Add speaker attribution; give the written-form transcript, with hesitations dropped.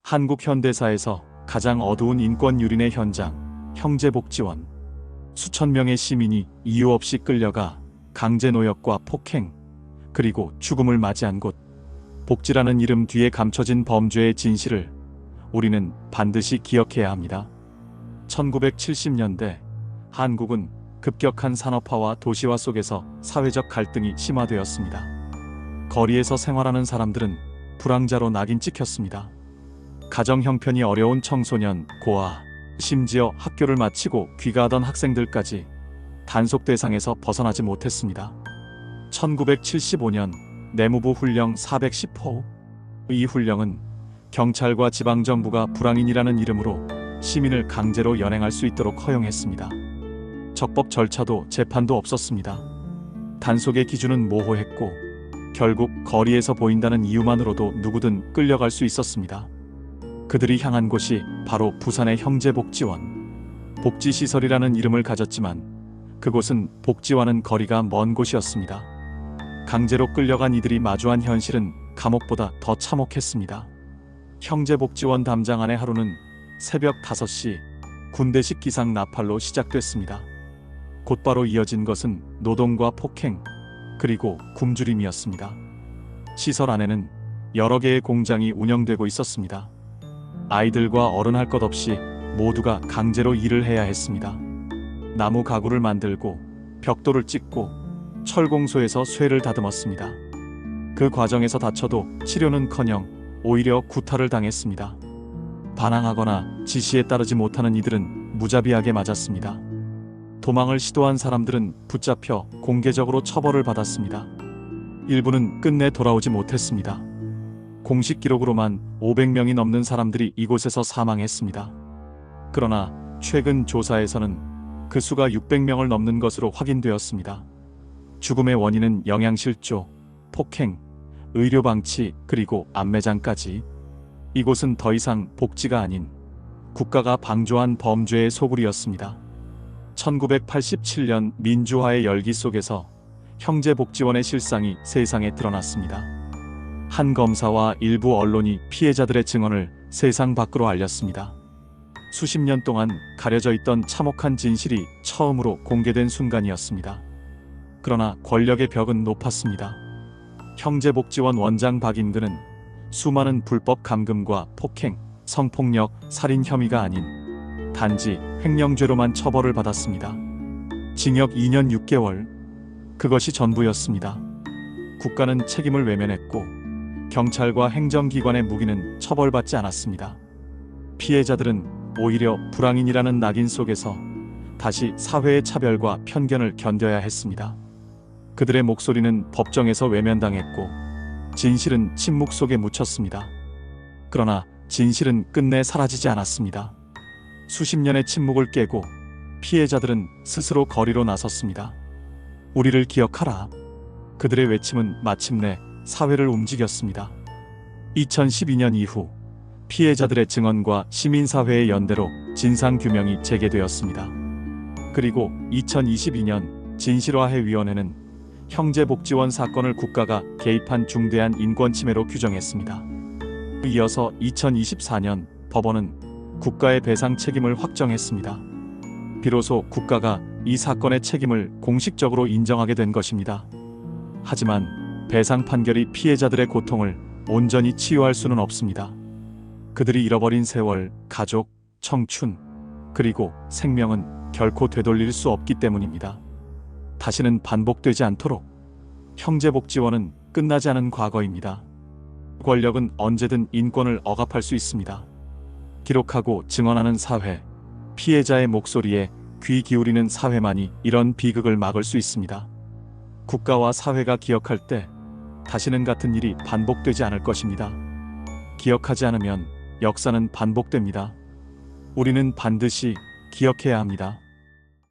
Speaker 1: 한국 현대사에서 가장 어두운 인권 유린의 현장, 형제복지원. 수천 명의 시민이 이유 없이 끌려가 강제노역과 폭행, 그리고 죽음을 맞이한 곳. 복지라는 이름 뒤에 감춰진 범죄의 진실을 우리는 반드시 기억해야 합니다. 1970년대 한국은 급격한 산업화와 도시화 속에서 사회적 갈등이 심화되었습니다. 거리에서 생활하는 사람들은 불황자로 낙인 찍혔습니다. 가정 형편이 어려운 청소년, 고아, 심지어 학교를 마치고 귀가하던 학생들까지 단속 대상에서 벗어나지 못했습니다. 1975년 내무부 훈령 410호. 이 훈령은 경찰과 지방정부가 불황인이라는 이름으로 시민을 강제로 연행할 수 있도록 허용했습니다. 적법 절차도 재판도 없었습니다. 단속의 기준은 모호했고 결국 거리에서 보인다는 이유만으로도 누구든 끌려갈 수 있었습니다. 그들이 향한 곳이 바로 부산의 형제복지원. 복지시설이라는 이름을 가졌지만 그곳은 복지와는 거리가 먼 곳이었습니다. 강제로 끌려간 이들이 마주한 현실은 감옥보다 더 참혹했습니다. 형제복지원 담장 안의 하루는 새벽 5시 군대식 기상 나팔로 시작됐습니다. 곧바로 이어진 것은 노동과 폭행, 그리고 굶주림이었습니다. 시설 안에는 여러 개의 공장이 운영되고 있었습니다. 아이들과 어른 할 것 없이 모두가 강제로 일을 해야 했습니다. 나무 가구를 만들고 벽돌을 찍고 철공소에서 쇠를 다듬었습니다. 그 과정에서 다쳐도 치료는커녕 오히려 구타를 당했습니다. 반항하거나 지시에 따르지 못하는 이들은 무자비하게 맞았습니다. 도망을 시도한 사람들은 붙잡혀 공개적으로 처벌을 받았습니다. 일부는 끝내 돌아오지 못했습니다. 공식 기록으로만 500명이 넘는 사람들이 이곳에서 사망했습니다. 그러나 최근 조사에서는 그 수가 600명을 넘는 것으로 확인되었습니다. 죽음의 원인은 영양실조, 폭행, 의료방치, 그리고 안매장까지. 이곳은 더 이상 복지가 아닌 국가가 방조한 범죄의 소굴이었습니다. 1987년 민주화의 열기 속에서 형제복지원의 실상이 세상에 드러났습니다. 한 검사와 일부 언론이 피해자들의 증언을 세상 밖으로 알렸습니다. 수십 년 동안 가려져 있던 참혹한 진실이 처음으로 공개된 순간이었습니다. 그러나 권력의 벽은 높았습니다. 형제복지원 원장 박인근은 수많은 불법 감금과 폭행, 성폭력, 살인 혐의가 아닌 단지 횡령죄로만 처벌을 받았습니다. 징역 2년 6개월. 그것이 전부였습니다. 국가는 책임을 외면했고 경찰과 행정기관의 무기는 처벌받지 않았습니다. 피해자들은 오히려 불황인이라는 낙인 속에서 다시 사회의 차별과 편견을 견뎌야 했습니다. 그들의 목소리는 법정에서 외면당했고 진실은 침묵 속에 묻혔습니다. 그러나 진실은 끝내 사라지지 않았습니다. 수십 년의 침묵을 깨고 피해자들은 스스로 거리로 나섰습니다. 우리를 기억하라. 그들의 외침은 마침내 사회를 움직였습니다. 2012년 이후 피해자들의 증언과 시민사회의 연대로 진상규명이 재개되었습니다. 그리고 2022년 진실화해위원회는 형제복지원 사건을 국가가 개입한 중대한 인권침해로 규정했습니다. 이어서 2024년 법원은 국가의 배상 책임을 확정했습니다. 비로소 국가가 이 사건의 책임을 공식적으로 인정하게 된 것입니다. 하지만 배상 판결이 피해자들의 고통을 온전히 치유할 수는 없습니다. 그들이 잃어버린 세월, 가족, 청춘, 그리고 생명은 결코 되돌릴 수 없기 때문입니다. 다시는 반복되지 않도록. 형제복지원은 끝나지 않은 과거입니다. 권력은 언제든 인권을 억압할 수 있습니다. 기록하고 증언하는 사회, 피해자의 목소리에 귀 기울이는 사회만이 이런 비극을 막을 수 있습니다. 국가와 사회가 기억할 때 다시는 같은 일이 반복되지 않을 것입니다. 기억하지 않으면 역사는 반복됩니다. 우리는 반드시 기억해야 합니다.